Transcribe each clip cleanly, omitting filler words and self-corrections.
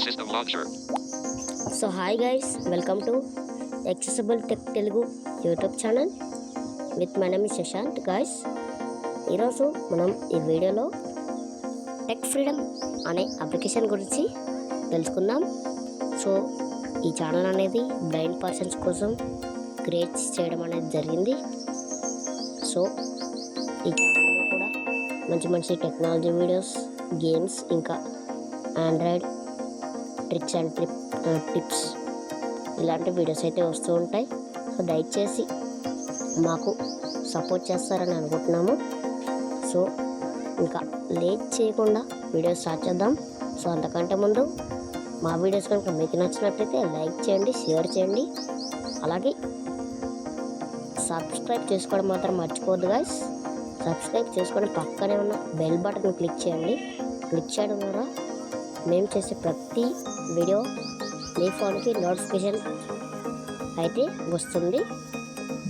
System launcher. So hi guys, welcome to accessible tech Telugu YouTube channel with my name Shashant. Guys, ఈరోజు మనం ఈ వీడియోలో tech freedom అనే application గురించి తెలుసుకుందాం. సో ఈ ఛానల్ అనేది బ్లైండ్ పర్సన్స్ కోసం క్రియేట్ చేయడం అనేది జరిగింది. సో ఈ ఛానల్లో కూడా మంచి మంచి టెక్నాలజీ వీడియోస్, గేమ్స్, ఇంకా ఆండ్రాయిడ్ ట్రిక్స్ అండ్ టిప్స్ ఇలాంటి వీడియోస్ అయితే వస్తూ ఉంటాయి. సో దయచేసి మాకు సపోర్ట్ చేస్తారని అనుకుంటున్నాము. సో ఇంకా లేట్ చేయకుండా వీడియో స్టార్ట్ చేద్దాం. సో అంతకంటే ముందు మా వీడియోస్ కనుక మీకు నచ్చినట్లయితే లైక్ చేయండి, షేర్ చేయండి, అలాగే సబ్స్క్రైబ్ చేసుకోవడం మాత్రం మర్చిపోవద్దు గైస్. సబ్స్క్రైబ్ చేసుకొని పక్కనే ఉన్న బెల్ బటన్ క్లిక్ చేయండి. క్లిక్ చేయడం ద్వారా మేము చేసే ప్రతి వీడియో మీ ఫోన్కి నోటిఫికేషన్ అయితే వస్తుంది.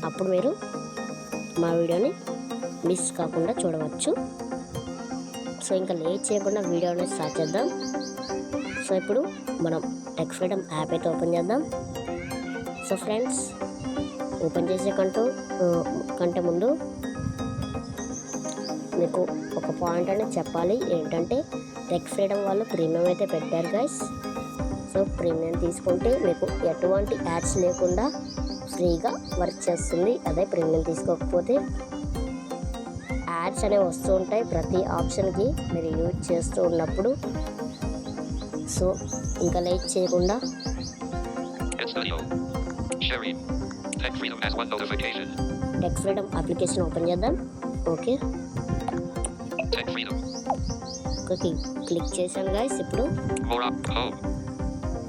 అప్పుడు మీరు మా వీడియోని మిస్ కాకుండా చూడవచ్చు. సో ఇంకా లేట్ చేయకుండా వీడియో అనేది స్టార్ట్ చేద్దాం. సో ఇప్పుడు మనం టెక్ ఫ్రీడమ్ యాప్ అయితే ఓపెన్ చేద్దాం. సో ఫ్రెండ్స్, ఓపెన్ చేసే కంటే ముందు మీకు ఒక పాయింట్ అనేది చెప్పాలి. ఏంటంటే టెక్ ఫ్రీడమ్ వాళ్ళు ప్రీమియం అయితే పెట్టారు గైస్. సో ప్రీమియం తీసుకుంటే మీకు ఎటువంటి యాడ్స్ లేకుండా ఫ్రీగా వర్క్ చేస్తుంది. అదే ప్రీమియం తీసుకోకపోతే యాడ్స్ అనేవి వస్తూ ఉంటాయి ప్రతి ఆప్షన్కి మీరు యూజ్ చేస్తూ ఉన్నప్పుడు. సో ఇంకా లేట్ చేయకుండా టెక్ ఫ్రీడమ్ అప్లికేషన్ ఓపెన్ చేద్దాం. ఓకే, క్లిక్ చేశాను గైస్. ఇప్పుడు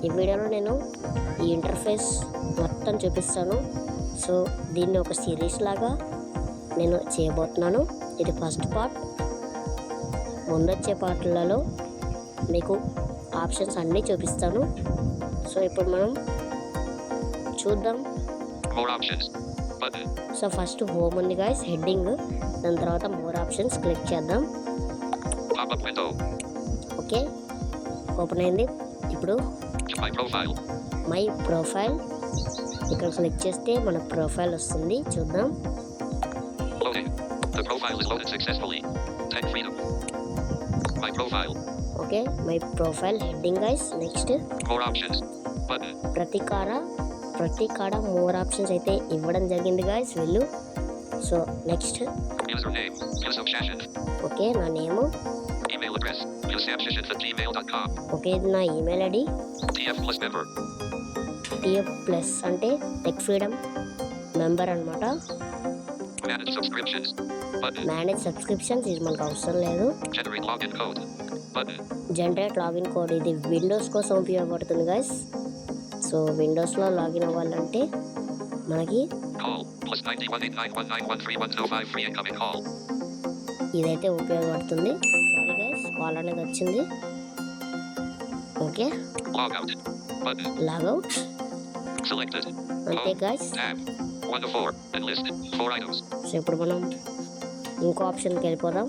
ఈ వీడియోలో నేను ఈ ఇంటర్ఫేస్ మొత్తం చూపిస్తాను. సో దీన్ని ఒక సిరీస్ లాగా నేను చేయబోతున్నాను. ఇది ఫస్ట్ పార్ట్. ముందొచ్చే పార్ట్లలో మీకు ఆప్షన్స్ అన్నీ చూపిస్తాను. సో ఇప్పుడు మనం చూద్దాం. సో ఫస్ట్ హోమ్ ఉంది గైస్, హెడ్డింగ్. దాని తర్వాత మోర్ ఆప్షన్స్ క్లిక్ చేద్దాం. ఓకే, ఓపెన్ అయింది. ఇప్పుడు మై ప్రొఫైల్ ఇక్కడ క్లిక్ చేస్తే మన ప్రొఫైల్ వస్తుంది. చూద్దాం. Okay, my profile heading guys. Next ప్రతి కాడ మోర్ ఆప్షన్స్ అయితే ఇవ్వడం జరిగింది గైస్ వీళ్ళు. సో నెక్స్ట్ ఓకే, నా నేము. ఓకే, ఇది నా ఈమెయిల్ ఐడి. టిఎఫ్ ప్లస్ అంటే టెక్ ఫ్రీడమ్ మెంబర్ అనమాట. మేనేజ్ సబ్స్క్రిప్షన్స్ ఇది మనకు అవసరం లేదు. జనరేట్ లాగిన్ కోడ్ ఇది విండోస్ కోసం ఉపయోగపడుతుంది గైస్. సో విండోస్లో లాగిన్ అవ్వాలంటే మనకి ఇదైతే ఉపయోగపడుతుంది. సారీ గైస్, కాల్ అనేది వచ్చింది. ఓకే, లాగౌట్ అంతే గైస్. సో ఇప్పుడు మనం ఇంకో ఆప్షన్కి వెళ్ళిపోదాం.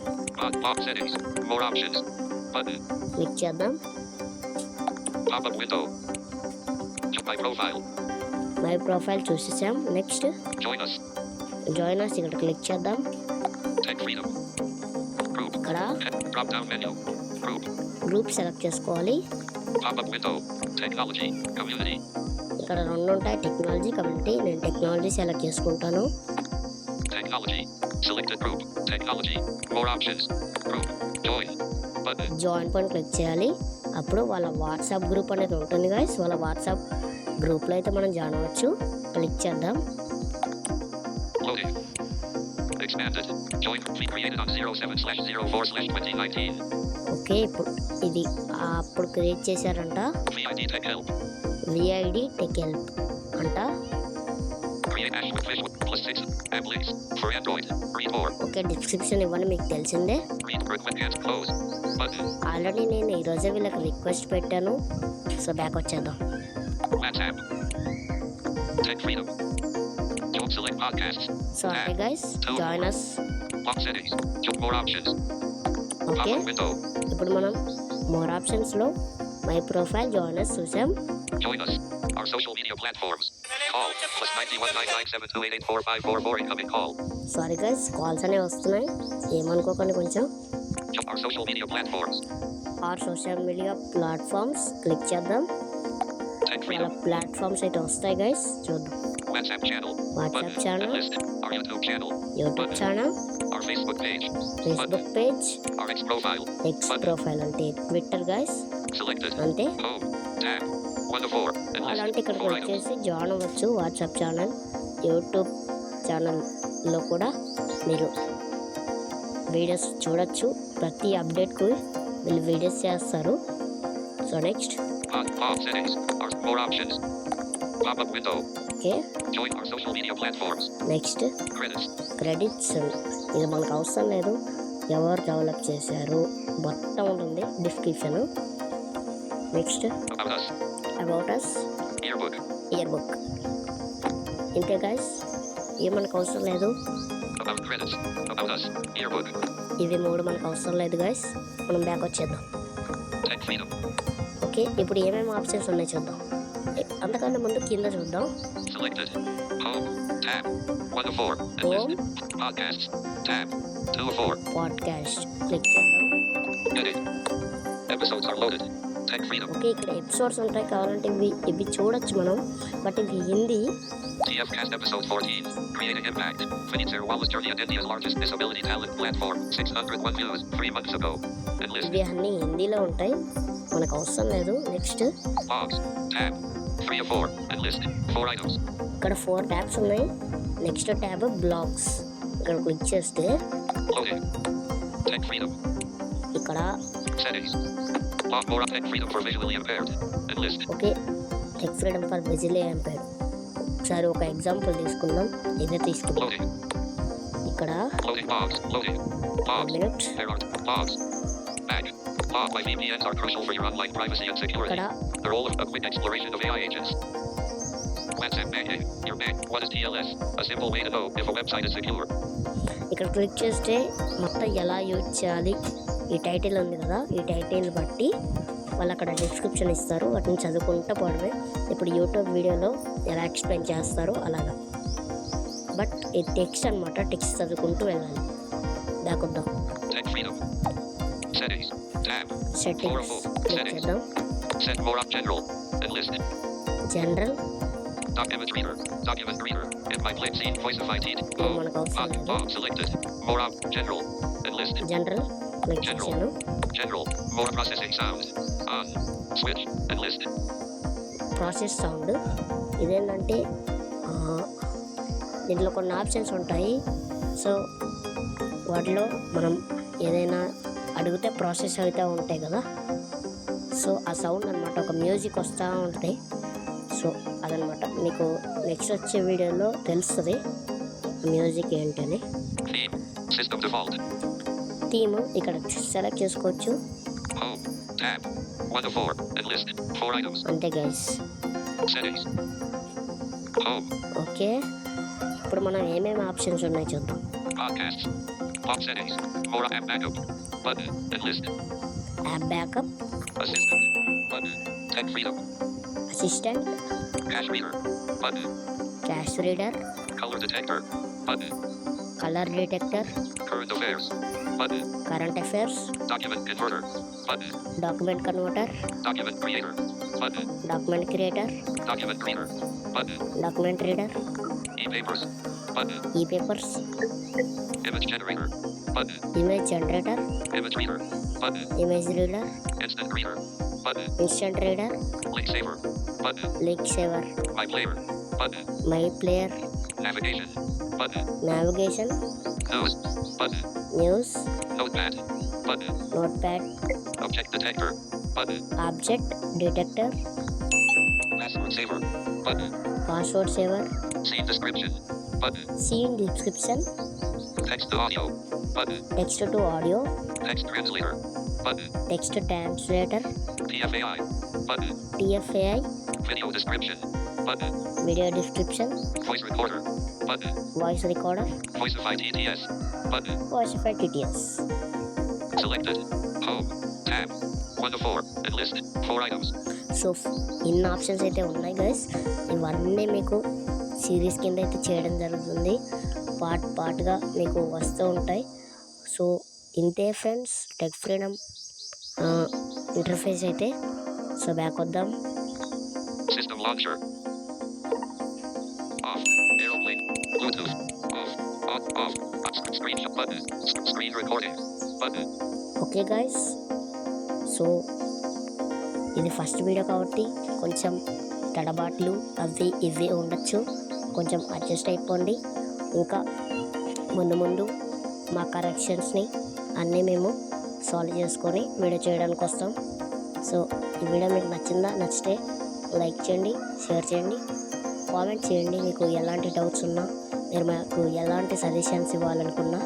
క్లిక్ చేద్దాం. మై ప్రొఫైల్ చూసేసాం. నెక్స్ట్ జాయిన్ అస్ ఇక్కడ క్లిక్ చేద్దాం. ఇక్కడ గ్రూప్ సెలెక్ట్ చేసుకోవాలి. ఇక్కడ రెండు ఉంటాయి, టెక్నాలజీ, కమ్యూనిటీ. నేను టెక్నాలజీ సెలెక్ట్ చేసుకుంటాను. జాయిన్ పైన క్లిక్ చేయాలి. అప్పుడు వాళ్ళ వాట్సాప్ గ్రూప్ అనేది ఉంటుంది గైస్. వాళ్ళ వాట్సాప్ గ్రూప్లో అయితే మనం జాయిన్ అవ్వచ్చు. క్లిక్ చేద్దాం. ఓకే, ఇప్పుడు ఇది అప్పుడు క్రియేట్ చేశారంట. విఐడి టెక్ హెల్ప్ అంట. ఓకే, డిస్క్రిప్షన్ ఇవ్వండి, మీకు తెలిసిందే. ఆల్రెడీ నేను ఈరోజే వీళ్ళకి రిక్వెస్ట్ పెట్టాను. సో బ్యాక్ వచ్చేద్దాం. సో అంటే గైస్, జాయిన్ అస్. ఓకే, ఇప్పుడు మనం మోర్ ఆప్షన్స్లో మై ప్రొఫైల్ జాయిన్ us చూసాం. Join us. Our social media platforms. Call +919972884544 incoming call. Sorry guys, calls అనేవి వస్తున్నాయి, ఏమనుకోకండి కొంచెం. Our social media platforms. Our social media platforms click చేద్దాం. Tech వాళ్ళ Freedom. ప్లాట్ఫామ్స్ అయితే వస్తాయి గైస్, చూద్దాం. WhatsApp channel. WhatsApp channel, List. Our YouTube channel. YouTube channel, Our Facebook page. Facebook page, Our X profile. X profile అంటే Twitter guys, Selected. అంతే. Home. Tab. 1 to 4. And అలాంటి list. ఇక్కడికి 4 items. వచ్చేసి join అవ్వచ్చు. WhatsApp channel, YouTube ఛానల్లో కూడా మీరు videos చూడొచ్చు. ప్రతి అప్డేట్కు వీళ్ళు వీడియోస్ చేస్తారు. So next Pop settings. Our more options. Pop-up window. Okay, Join our social media platforms. Next Credits. Credits. ఇది మనకు అవసరం లేదు, ఎవరు డెవలప్ చేశారు మొత్తం ఉంటుంది description. Next About us. About us, Yearbook. Yearbook. ఇంతే గైస్, ఇవి మనకు అవసరం లేదు. About credits. About us. Yearbook. ఇవి మూడు మనకు అవసరం లేదు గైస్. మనం బ్యాక్ వచ్చేద్దాం. Tech Freedom. ఓకే, ఇప్పుడు ఏమేమి ఆప్షన్స్ ఉన్నాయి చూద్దాం. అంతకన్నా ముందు కింద చూద్దాం. Selected. Home. Tab. 1 to 4. And Home. list. Podcasts. Tab. 2 to 4. Podcast click చేద్దాం. Edit. Episodes are loaded. Tech Freedom. Okay, ఇక్కడ ఎపిసోడ్స్ ఉంటాయి, కావాలంటే ఇవి చూడొచ్చు మనం, బట్ ఇవి Hindi. TFcast episode 14. Creating impact. Vinny Wallace journey at India's largest disability talent platform. 601 views 3 months ago. And list. ఇవి అన్నీ హిందీలో ఉంటాయి, మనకు అవసరం లేదు. Next Blogs. Tab. 3 of 4. And list. 4 items. ఇక్కడ 4 ట్యాబ్స్ ఉన్నాయి. Next tab blogs. ఇక్కడ క్లిక్ చేస్తే Loading. Tech Freedom. ఇక్కడ Settings. Log more on Tech Freedom for visually impaired. And list. Okay, tech freedom for visually impaired. ఒకసారి ఒక example తీసుకుందాం. ఇదే తీసుకుందాం. Loading. ఇక్కడ Loading blogs. Loading. Blogs. Minute. There are blogs. Back. Log by VPNs are crucial for your online privacy and security. ఇక్కడ The role of a quick exploration of AI agents. WhatsApp banking. Your bank. What is TLS? A simple way to know if a website is secure. ఇక్కడ click చేస్తే మొత్తం ఎలా use చేయాలి, ఈ title ఉంది కదా, ఈ టైటిల్ బట్టి వాళ్ళు అక్కడ డిస్క్రిప్షన్ ఇస్తారు, వాటిని చదువుకుంటూ పోవడమే. ఇప్పుడు యూట్యూబ్ వీడియోలో ఎలా ఎక్స్ప్లెయిన్ చేస్తారో అలాగా, బట్ ఇది టెక్స్ట్ అనమాట, టెక్స్ట్ చదువుకుంటూ వెళ్ళాలి. దాకొద్దాం. Tech Freedom. Settings. Tab. Settings click చేద్దాం. Set more on general. And list. General. Document reader. Document reader. In my plate scene. Voiceify team. ఇది మనకు అవసరం లేదు. Selected. More on general. And list. General click చేశాను. General. More processing sound. On. Switch. And list. Process sound. ఇదేంటంటే దీంట్లో కొన్ని options ఉంటాయి. So వాటిలో మనం ఏదైనా అడిగితే ప్రాసెస్ అయితే ఉంటాయి కదా, సో ఆ సౌండ్ అనమాట, ఒక మ్యూజిక్ వస్తూ ఉంటుంది. సో అదనమాట, మీకు నెక్స్ట్ వచ్చే వీడియోలో తెలుస్తుంది మ్యూజిక్ ఏంటని. Theme. System default. థీమ్ ఇక్కడ సెలెక్ట్ చేసుకోవచ్చు. Home. Tab. 1 to 4. And list. 4 items. అంతే గైస్. Settings. Home. ఓకే, ఇప్పుడు మనం ఏమేమి ఆప్షన్స్ ఉన్నాయి చూద్దాం. Podcasts. Pop settings. More app backup. Button. And list. App backup, Assistant. Button. Tech Freedom. Assistant, Cache reader. Button. Cash reader, Color detector. Button. Colour detector, Current affairs. Button. Current affairs, Document converter. Button. Document converter, Document creator. Button. Document creator, Document reader. Button. Document reader, E-papers. Button. ఈ papers, Image generator. Button. Image generator, Image reader. Button. Image reader, Instant reader. Button. Instant reader, Link saver. Button. Link saver, My player. Button. My player, Navigation. Button. Navigation, News. Button. News, Notepad. Button. Notepad, Object detector. Button. Object detector, Password saver. Button. Password saver, Scene description. Button. Scene description, Text to audio. Button. Text to audio, Text translator. Button. Text translator, TFAI. Button. TFAI, Video description. Button. Video description, Voice recorder. Button. Voice recorder, Voiceify TTS. Button. Voiceify TTS. Selected. Home. Tab. 1 1 of 4. Enlist. 4 items. So ఇన్ని options అయితే ఉన్నాయి guys. ఇవన్నీ మీకు series కింద అయితే చేయడం జరుగుతుంది. పార్ట్గా మీకు వస్తూ ఉంటాయి. సో ఇంతే ఫ్రెండ్స్ టెక్ ఫ్రీడమ్ ఇంటర్ఫేస్ అయితే. సో బ్యాక్ వద్దాం. System launcher. Off. Aeroplane. Bluetooth. Off. On. Off. Screenshot button. Screen recording. Button. Okay guys, so ఇది ఫస్ట్ వీడియో కాబట్టి కొంచెం తడబాట్లు అవి ఇవి ఉండొచ్చు. కొంచెం అడ్జస్ట్ అయిపోండి. ఇంకా ముందు మా కరెక్షన్స్ని అన్నీ మేము సాల్వ్ చేసుకొని వీడియో చేయడానికి వస్తాం. సో ఈ వీడియో మీకు నచ్చితే లైక్ చేయండి, షేర్ చేయండి, కామెంట్ చేయండి. మీకు ఎలాంటి డౌట్స్ ఉన్నా, మీరు మాకు ఎలాంటి సజెషన్స్ ఇవ్వాలనుకున్నా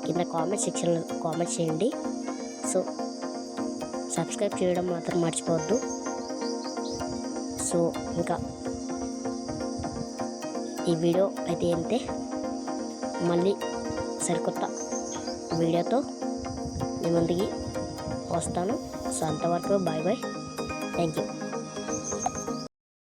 కింద కామెంట్ సెక్షన్లో కామెంట్ చేయండి. సో సబ్స్క్రైబ్ చేయడం మాత్రం మర్చిపోవద్దు. సో ఇంకా ఈ వీడియో అయితే అంతే. మళ్ళీ సరికొత్త వీడియోతో మీ ముందుకి వస్తాను. సో అంతవరకు బాయ్ బాయ్. Thank you.